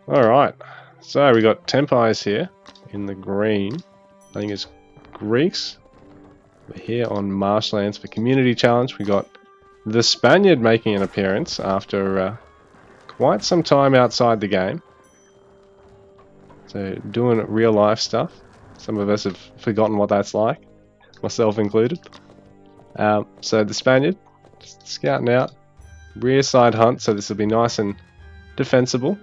Alright, so we got Tempires here in the green. I think it's Greeks. We're here on Marshlands for Community Challenge. We got TheSpaniard making an appearance after quite some time outside the game. So doing real life stuff. Some of us have forgotten what that's like, myself included. So TheSpaniard, just scouting out. Rear side hunt, so this will be nice and defensible.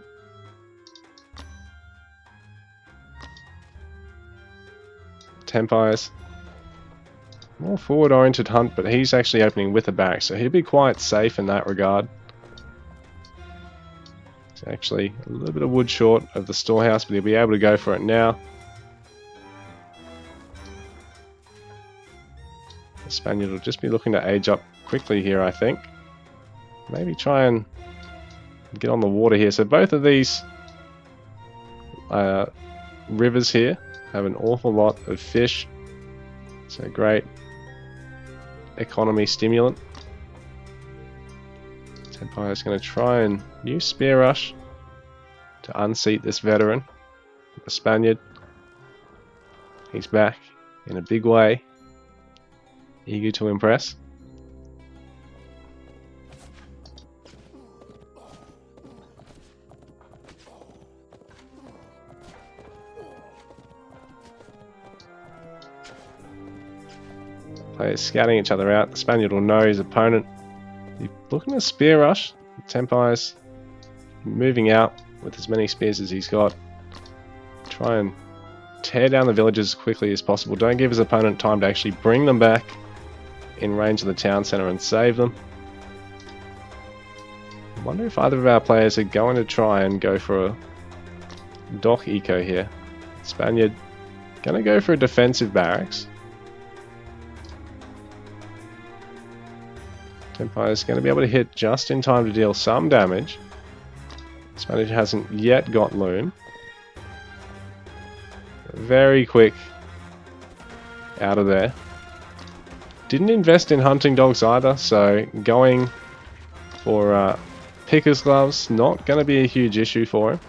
Tempires. More forward-oriented hunt, but he's actually opening with a barrack, so he'll be quite safe in that regard. He's actually a little bit of wood short of the storehouse, but he'll be able to go for it now. The Spaniard will just be looking to age up quickly here, I think. Maybe try and get on the water here. So both of these rivers here have an awful lot of fish. So great economy stimulant. Tempire is going to try and use Spear Rush to unseat this veteran, the Spaniard. He's back in a big way, eager to impress. Players scouting each other out. The Spaniard will know his opponent. He's looking at Spear Rush. Tempire's moving out with as many spears as he's got. Try and tear down the villages as quickly as possible. Don't give his opponent time to actually bring them back in range of the town centre and save them. I wonder if either of our players are going to try and go for a dock eco here. Spaniard going to go for a defensive barracks. Tempire is going to be able to hit just in time to deal some damage. Spaniard hasn't yet got Loom. Very quick out of there. Didn't invest in hunting dogs either, so going for picker's gloves, not going to be a huge issue for him.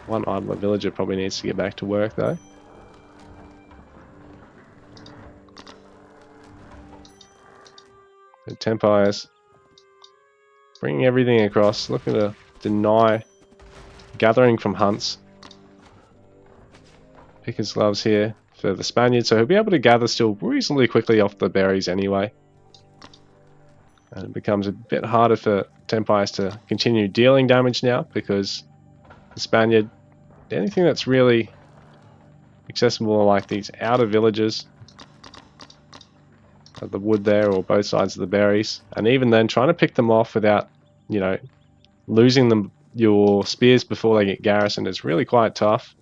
One idler villager probably needs to get back to work though. The Tempires bringing everything across, looking to deny gathering from hunts. Picker's gloves here for the Spaniard, so he'll be able to gather still reasonably quickly off the berries anyway. And it becomes a bit harder for Tempires to continue dealing damage now, because the Spaniard, anything that's really accessible are like these outer villages, the wood there or both sides of the berries, and even then trying to pick them off without, you know, losing them your spears before they get garrisoned is really quite tough.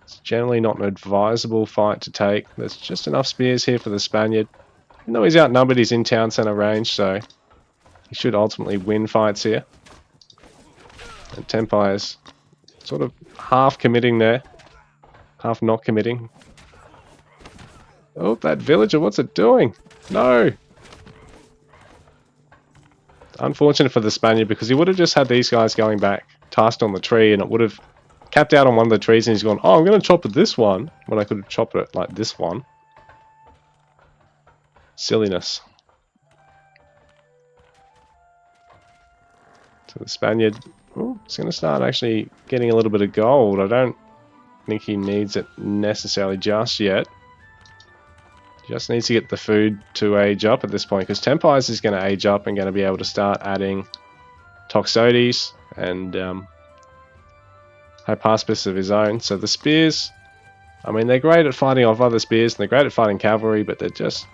It's generally not an advisable fight to take. There's just enough spears here for the Spaniard. Even though he's outnumbered, he's in town centre range, so he should ultimately win fights here. And Tempire's sort of half committing there, half not committing. Oh, that villager, what's it doing? No! Unfortunate for the Spaniard, because he would have just had these guys going back, tasked on the tree, and it would have capped out on one of the trees, and he's gone, oh, I'm going to chop at this one, when I could have chopped it like this one. Silliness. So the Spaniard, oh, he's going to start actually getting a little bit of gold. I don't think he needs it necessarily just yet. Just needs to get the food to age up at this point, because Tempires is going to age up and going to be able to start adding Toxotes and Hypaspis of his own. So the spears, I mean, they're great at fighting off other spears, and they're great at fighting cavalry, but they're just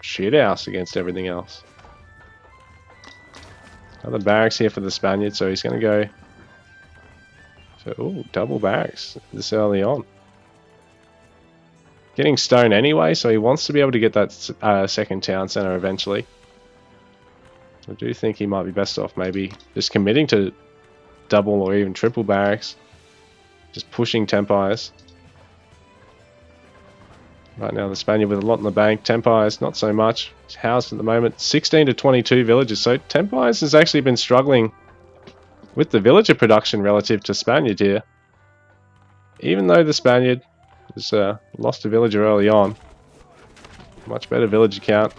shit house against everything else. Another barracks here for the Spaniard, so he's going to go for, ooh, double barracks this early on. Getting stone anyway, so he wants to be able to get that second town centre eventually. I do think he might be best off maybe just committing to double or even triple barracks. Just pushing Tempires. Right now the Spaniard with a lot in the bank. Tempires not so much. He's housed at the moment. 16 to 22 villages. So Tempires has actually been struggling with the villager production relative to Spaniard here. Even though the Spaniard has lost a villager early on. Much better villager count.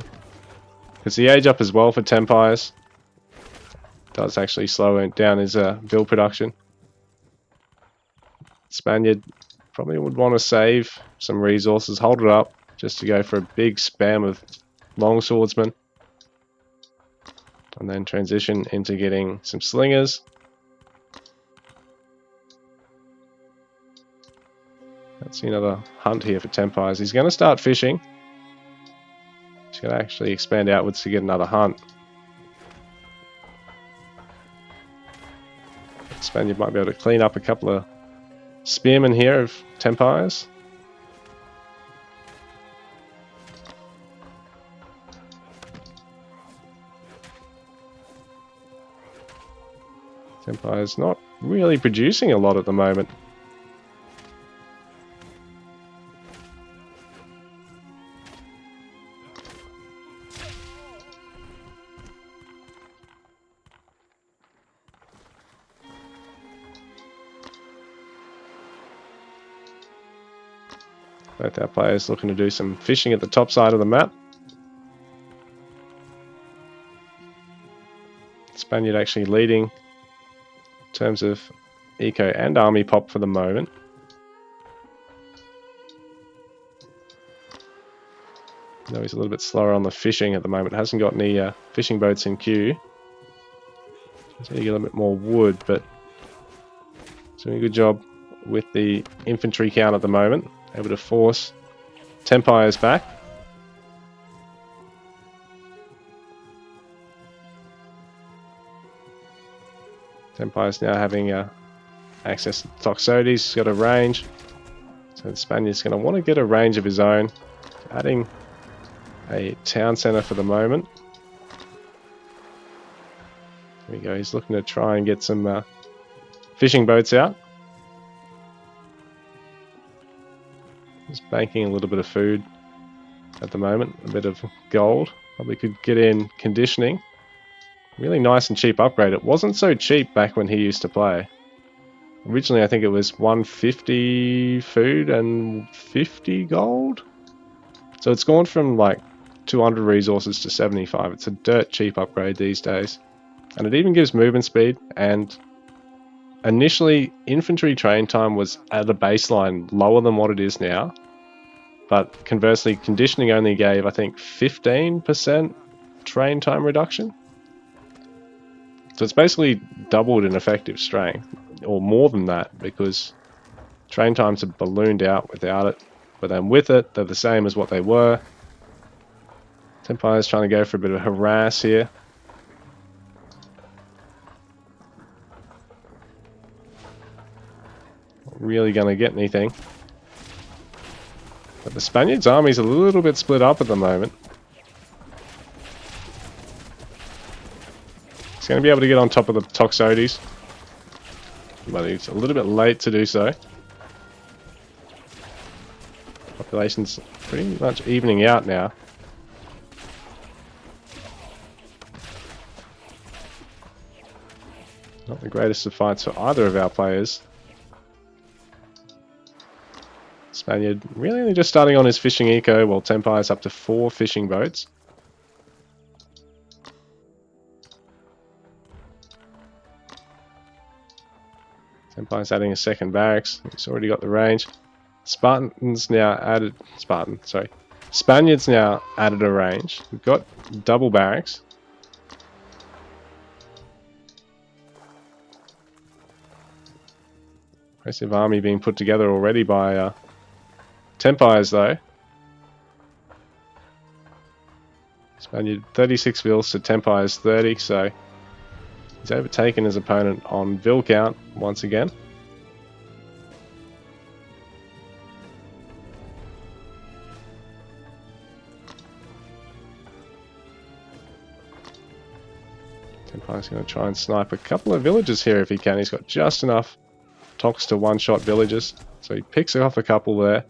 Because the age up as well for Tempires does actually slow down his build production. Spaniard probably would want to save some resources, hold it up, just to go for a big spam of long swordsmen. And then transition into getting some slingers. Let's see another hunt here for Tempires. He's going to start fishing. He's going to actually expand outwards to get another hunt. Spaniard might be able to clean up a couple of spearmen here of Tempires. Tempires not really producing a lot at the moment. Both our players looking to do some fishing at the top side of the map. Spaniard actually leading in terms of eco and army pop for the moment. No, he's a little bit slower on the fishing at the moment. Hasn't got any fishing boats in queue. So you get a little bit more wood, but doing a good job with the infantry count at the moment. Able to force Tempires back. Tempires now having access to Toxotes. He's got a range. So the Spaniard's going to want to get a range of his own. Adding a town centre for the moment. There we go. He's looking to try and get some fishing boats out. Just banking a little bit of food at the moment, a bit of gold. Probably could get in conditioning. Really nice and cheap upgrade. It wasn't so cheap back when he used to play. Originally I think it was 150 food and 50 gold. So it's gone from like 200 resources to 75. It's a dirt cheap upgrade these days. And it even gives movement speed, and initially, infantry train time was at a baseline lower than what it is now, but conversely, conditioning only gave, I think, 15% train time reduction. So it's basically doubled in effective strength, or more than that, because train times have ballooned out without it, but then with it, they're the same as what they were. Tempires trying to go for a bit of harass here. Really going to get anything. But the Spaniards' army is a little bit split up at the moment. He's going to be able to get on top of the Toxotes, but he's a little bit late to do so. Population's pretty much evening out now. Not the greatest of fights for either of our players. Spaniard really only just starting on his fishing eco, while Tempire's up to 4 fishing boats. Tempire's adding a second barracks. He's already got the range. Spaniard's now added a range. We've got double barracks. Impressive army being put together already by Tempires though. Spaniard 36 vills to Tempires 30, so he's overtaken his opponent on vill count once again. Tempire's going to try and snipe a couple of villages here if he can. He's got just enough Tox to one-shot villages, so he picks off a couple there.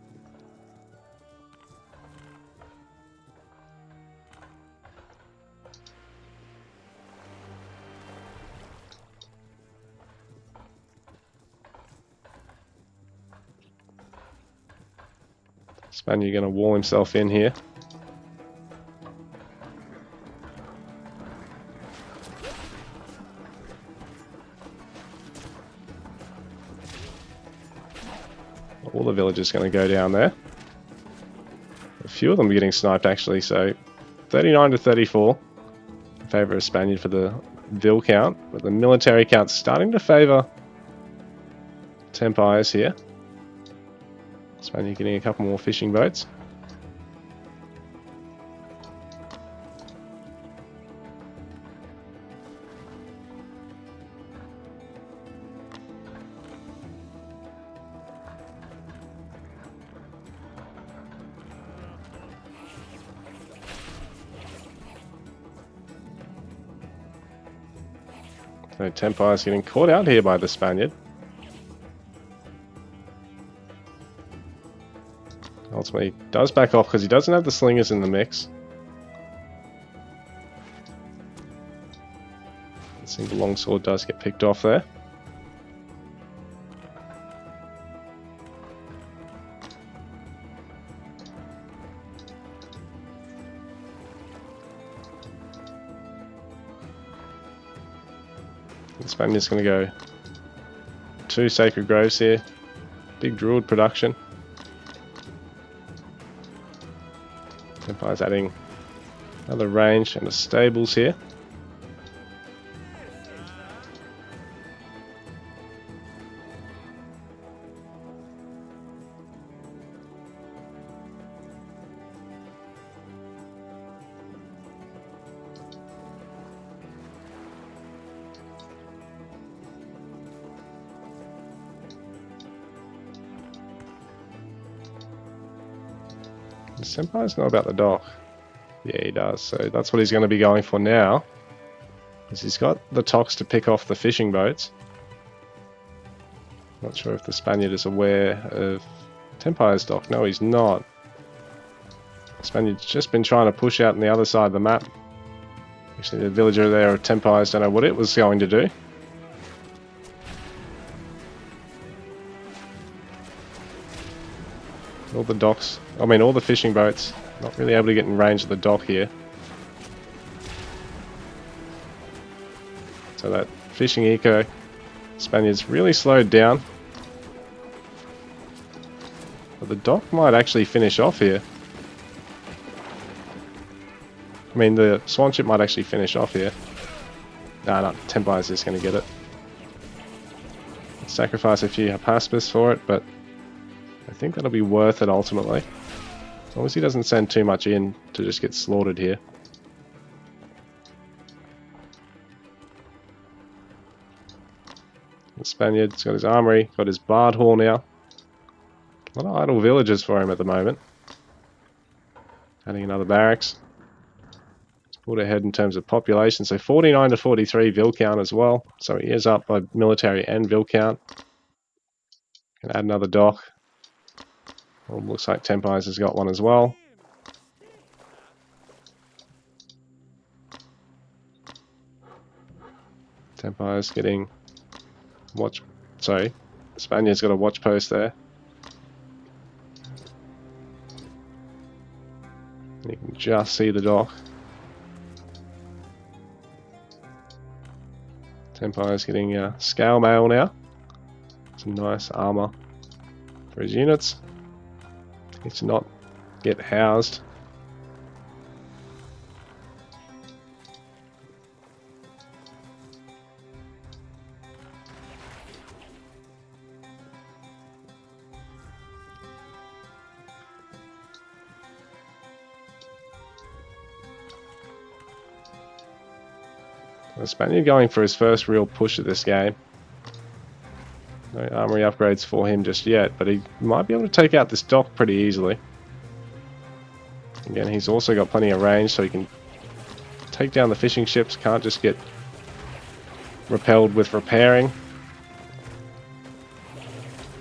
Spaniard going to wall himself in here. All the villagers going to go down there. A few of them are getting sniped actually, so 39 to 34 in favour of Spaniard for the Vil count, but the military count's starting to favour Tempires here. Spaniard getting a couple more fishing boats. So Tempires getting caught out here by the Spaniard. Ultimately does back off because he doesn't have the slingers in the mix. The single longsword does get picked off there. The Spaniard's going to go 2 Sacred Groves here. Big Druid production. Tempire's adding another range and a stables here. Does Tempires know about the dock? Yeah, he does. So that's what he's going to be going for now. Because he's got the Tox to pick off the fishing boats. Not sure if the Spaniard is aware of Tempire's dock. No, he's not. The Spaniard's just been trying to push out on the other side of the map. Actually, the villager there of Tempires don't know what it was going to do. All the docks, I mean all the fishing boats, not really able to get in range of the dock here. So that fishing eco, Spaniard's really slowed down. But the dock might actually finish off here. I mean the swan ship might actually finish off here. Nah, no, Tempires is going to get it. Sacrifice a few Hapaspis for it, but I think that'll be worth it ultimately. As long as he doesn't send too much in to just get slaughtered here. The Spaniard's got his armory, got his Bard Hall now. A lot of idle villagers for him at the moment. Adding another barracks. He's pulled ahead in terms of population, so 49 to 43 Vil count as well. So he is up by military and Vil count. Can add another dock. Well, looks like Tempires has got one as well. Tempires getting watch. Sorry, Spaniard's got a watch post there. You can just see the dock. Tempires getting scale mail now. Some nice armor for his units. Needs to not get housed. The Spaniard going for his first real push of this game. No armory upgrades for him just yet, but he might be able to take out this dock pretty easily. Again, he's also got plenty of range, so he can take down the fishing ships, can't just get repelled with repairing.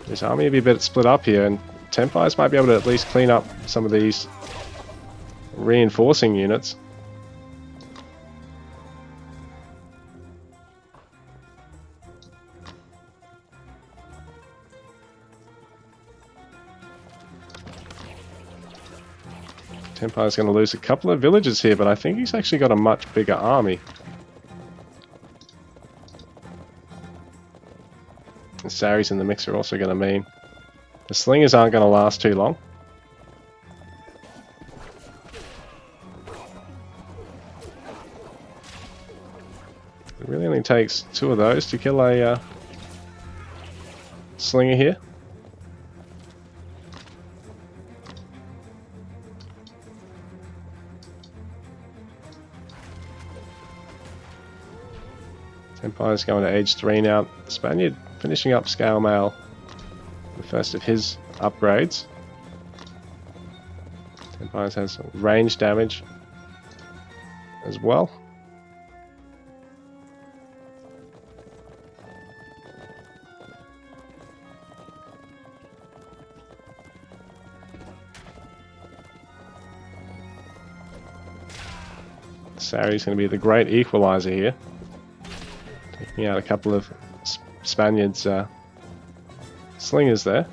His army will be a bit split up here, and Tempires might be able to at least clean up some of these reinforcing units. Tempires going to lose a couple of villages here, but I think he's actually got a much bigger army. The Saris in the mix are also going to mean the slingers aren't going to last too long. It really only takes 2 of those to kill a slinger here. Tempire's going to age 3 now. The Spaniard finishing up scale mail, the first of his upgrades. Tempires has range damage as well. Sari's going to be the great equalizer here. Taking out a couple of Spaniards' slingers there.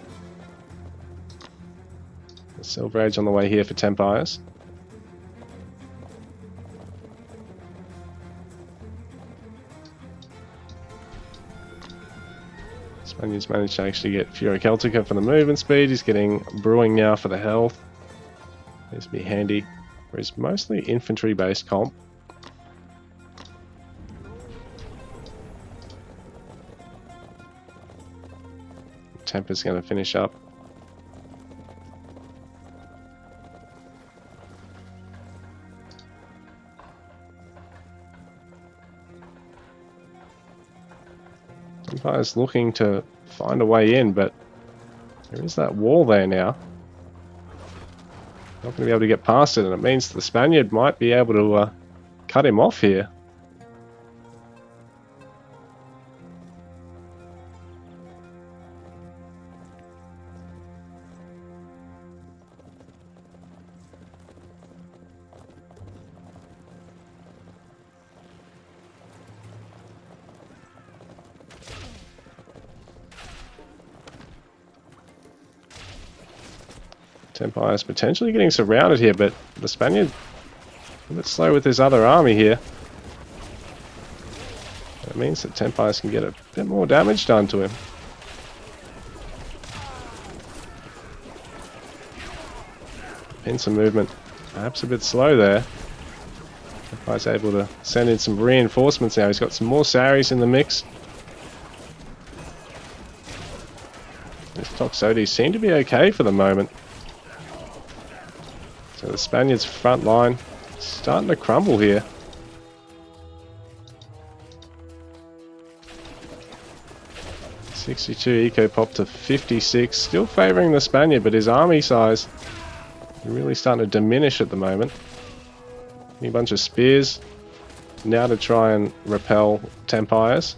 The Silver Age on the way here for Tempires. Spaniards managed to actually get Fura Celtica for the movement speed. He's getting Brewing now for the health. This will be handy for his mostly infantry-based comp. Temper's going to finish up. Tempire's looking to find a way in, but there is that wall there now. Not going to be able to get past it, and it means the Spaniard might be able to cut him off here. Tempire is potentially getting surrounded here, but the Spaniard a bit slow with his other army here. That means that Tempires can get a bit more damage done to him. Pincer movement perhaps a bit slow there. Tempire's able to send in some reinforcements now. He's got some more Saris in the mix. These Toxotes seem to be okay for the moment. So the Spaniards' front line starting to crumble here. (62) eco pop to 56, still favouring the Spaniard, but his army size is really starting to diminish at the moment. A bunch of spears now to try and repel Tempires.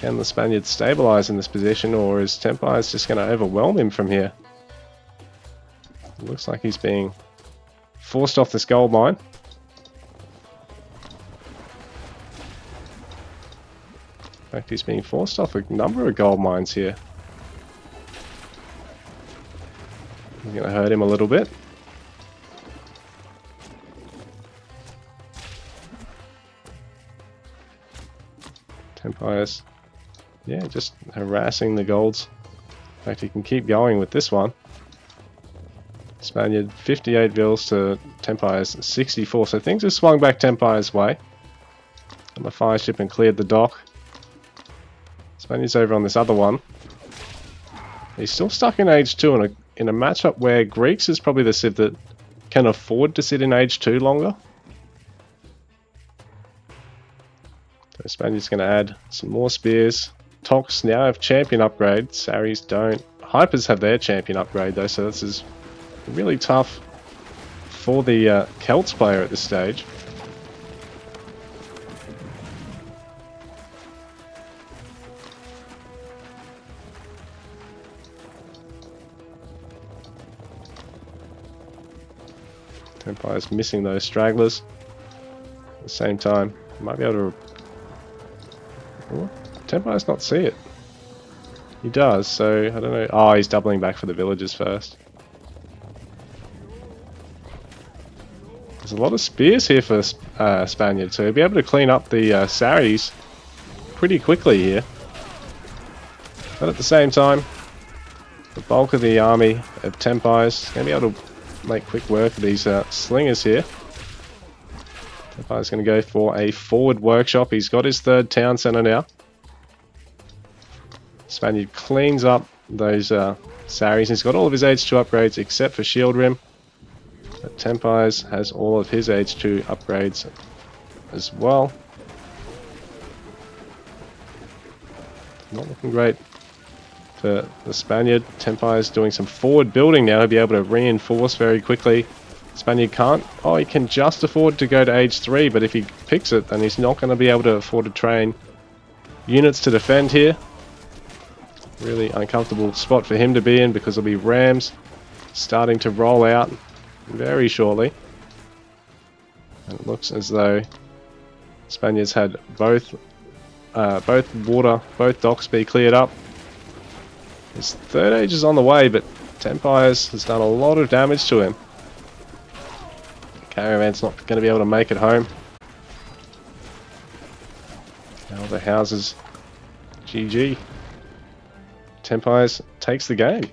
Can the Spaniard stabilise in this position, or is Tempires just going to overwhelm him from here? It looks like he's being forced off this gold mine. In fact, he's being forced off a number of gold mines here. I'm going to hurt him a little bit. Tempires, yeah, just harassing the golds. In fact, he can keep going with this one. Spaniard 58 vils to Tempires 64, so things have swung back Tempires' way. And the fire ship and cleared the dock. Spaniard's over on this other one. He's still stuck in Age 2 in a matchup where Greeks is probably the civ that can afford to sit in Age 2 longer. So Spaniard's going to add some more spears. Tox now have champion upgrade. Saris don't. Hypers have their champion upgrade though, so this is really tough for the Celts player at this stage. Tempires missing those stragglers. At the same time, might be able to... Oh, Tempires not see it. He does, so I don't know. Oh, he's doubling back for the villagers first. There's a lot of spears here for Spaniard, so he'll be able to clean up the Saris pretty quickly here. But at the same time, the bulk of the army of Tempires is going to be able to make quick work of these slingers here. Tempire's going to go for a forward workshop. He's got his third town centre now. Spaniard cleans up those Saris. He's got all of his H2 upgrades except for Shield Rim. But Tempires has all of his H2 upgrades as well. Not looking great for the Spaniard. Tempires doing some forward building now. He'll be able to reinforce very quickly. Spaniard can't. Oh, he can just afford to go to H3, but if he picks it, then he's not going to be able to afford to train units to defend here. Really uncomfortable spot for him to be in because there'll be rams starting to roll out very shortly. And it looks as though Spaniards had both docks be cleared up. His third age is on the way, but Tempires has done a lot of damage to him. Caravan's not going to be able to make it home. Now the houses, GG. Tempires takes the game.